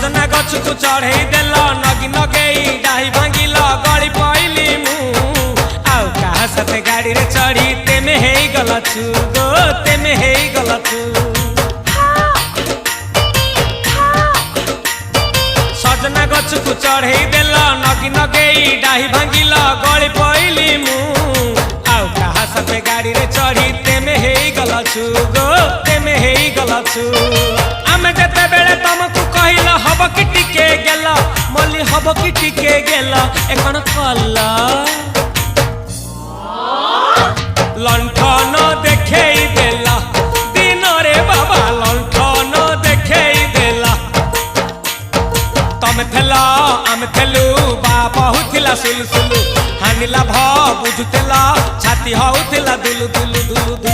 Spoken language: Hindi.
सजना गछ को चढ़े देल नगी नगेई डाही भांगिल गली पइली मु आउ कहा साथे गाड़ी रे चढ़ी तेमे हेई गला छु गो तेमे हेई गला छु सजना गछ को चढ़े देल नगी नगेई डाही भांगिल गली पइली मु आउ कहा साथे गाड़ी रे चढ़ी तेमे हेई गला छु गो तेमे हेई गला छु आमे जते बेले तुमको कहिल हब कि टिके गेल मल्ली हब कि टिके गेल एकन कला लंठन देखेई देला दिन रे बाबा लंठन देखेई देला तमे थेला आमे थेलु बाबा हुथिला सुलु सुलु हानिला भ बुझुतेला छाती हउथिला दुलु दुलु दुलु